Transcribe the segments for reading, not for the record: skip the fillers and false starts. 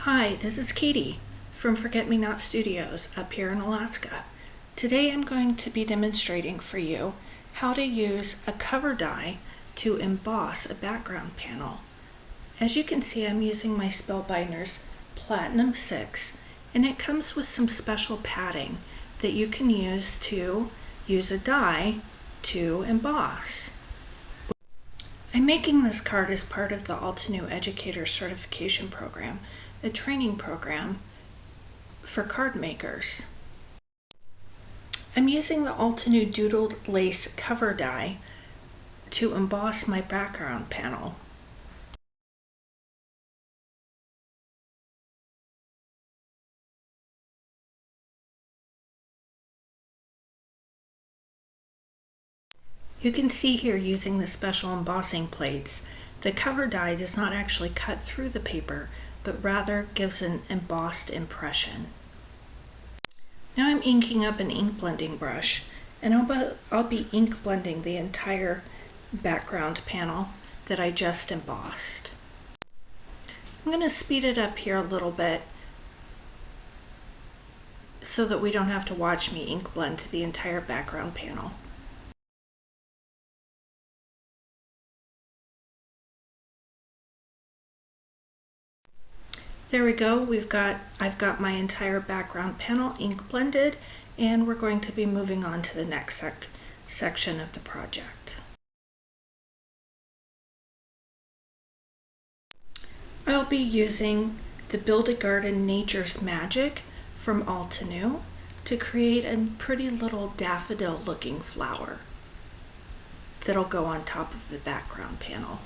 Hi, this is Katie from Forget Me Not Studios up here in Alaska. Today I'm going to be demonstrating for you how to use a cover die to emboss a background panel. As you can see, I'm using my Spellbinders Platinum 6, and it comes with some special padding that you can use to use a die to emboss. I'm making this card as part of the Altenew Educator Certification Program, a training program for card makers. I'm using the Altenew Doodled Lace cover die to emboss my background panel. You can see here using the special embossing plates, the cover die does not actually cut through the paper, but rather gives an embossed impression. Now I'm inking up an ink blending brush, and I'll be ink blending the entire background panel that I just embossed. I'm going to speed it up here a little bit so that we don't have to watch me ink blend the entire background panel. There we go. I've got my entire background panel ink blended, and we're going to be moving on to the next section of the project. I'll be using the Build a Garden Nature's Magic from Altenew to create a pretty little daffodil looking flower that'll go on top of the background panel.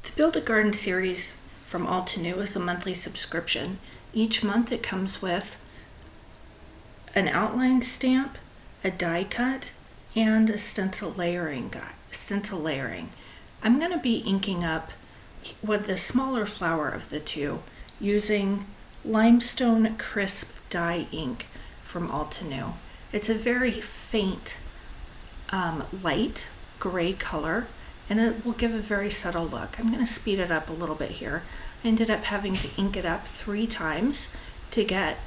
The Build a Garden series from Altenew is a monthly subscription. Each month it comes with an outline stamp, a die cut, and a stencil layering. I'm going to be inking up with the smaller flower of the two using Limestone Crisp Dye Ink from Altenew. It's a very faint light gray color, and it will give a very subtle look. I'm going to speed it up a little bit here. I ended up having to ink it up 3 times to get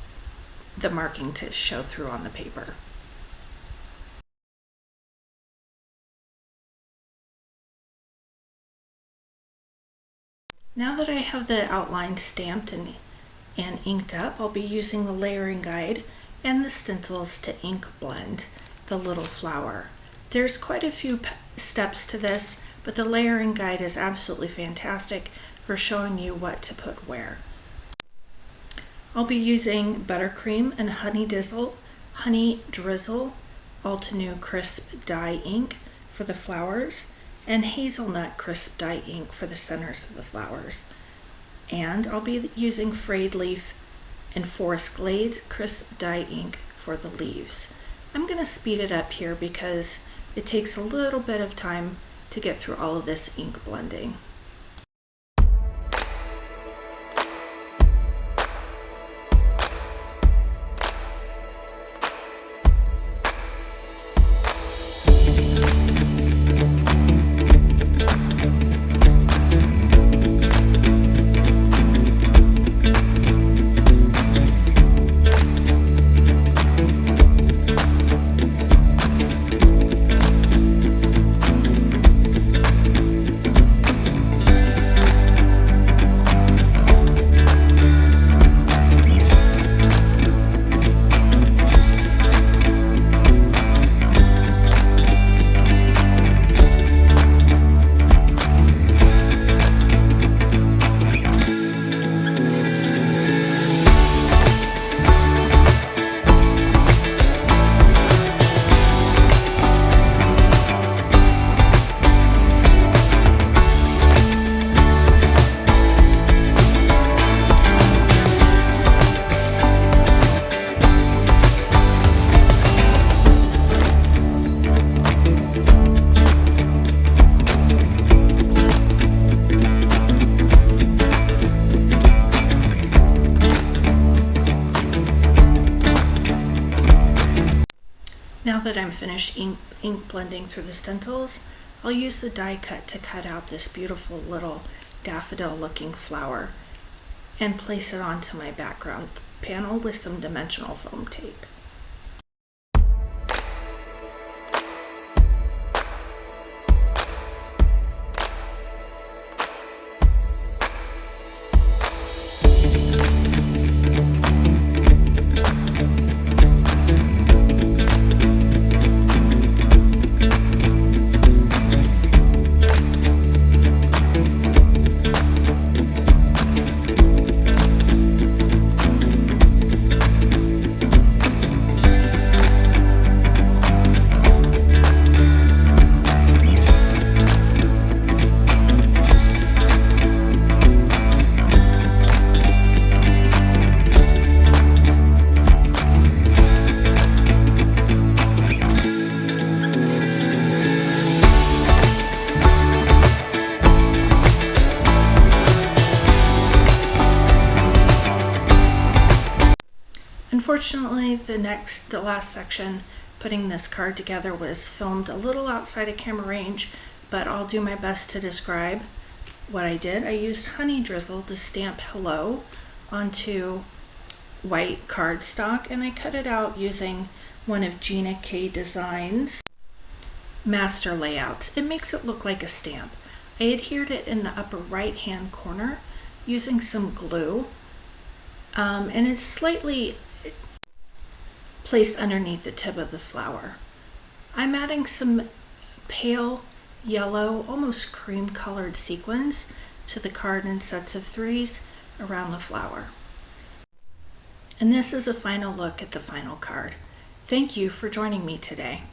the marking to show through on the paper. Now that I have the outline stamped and inked up, I'll be using the layering guide and the stencils to ink blend the little flower. There's quite a few steps to this, but the layering guide is absolutely fantastic for showing you what to put where. I'll be using Buttercream and Honey Drizzle Altenew Crisp Dye Ink for the flowers, and Hazelnut Crisp Dye Ink for the centers of the flowers. And I'll be using Frayed Leaf and Forest Glade Crisp Dye Ink for the leaves. I'm going to speed it up here because it takes a little bit of time to get through all of this ink blending. Now that I'm finished ink blending through the stencils, I'll use the die cut to cut out this beautiful little daffodil looking flower. and place it onto my background panel with some dimensional foam tape. Unfortunately, the last section, putting this card together, was filmed a little outside of camera range, but I'll do my best to describe what I did. I used honey drizzle to stamp hello onto white cardstock, and I cut it out using one of Gina K Design's master layouts. It makes it look like a stamp. I adhered it in the upper right hand corner using some glue, and it's slightly placed underneath the tip of the flower. I'm adding some pale yellow, almost cream colored sequins to the card in sets of 3s around the flower. And this is a final look at the final card. Thank you for joining me today.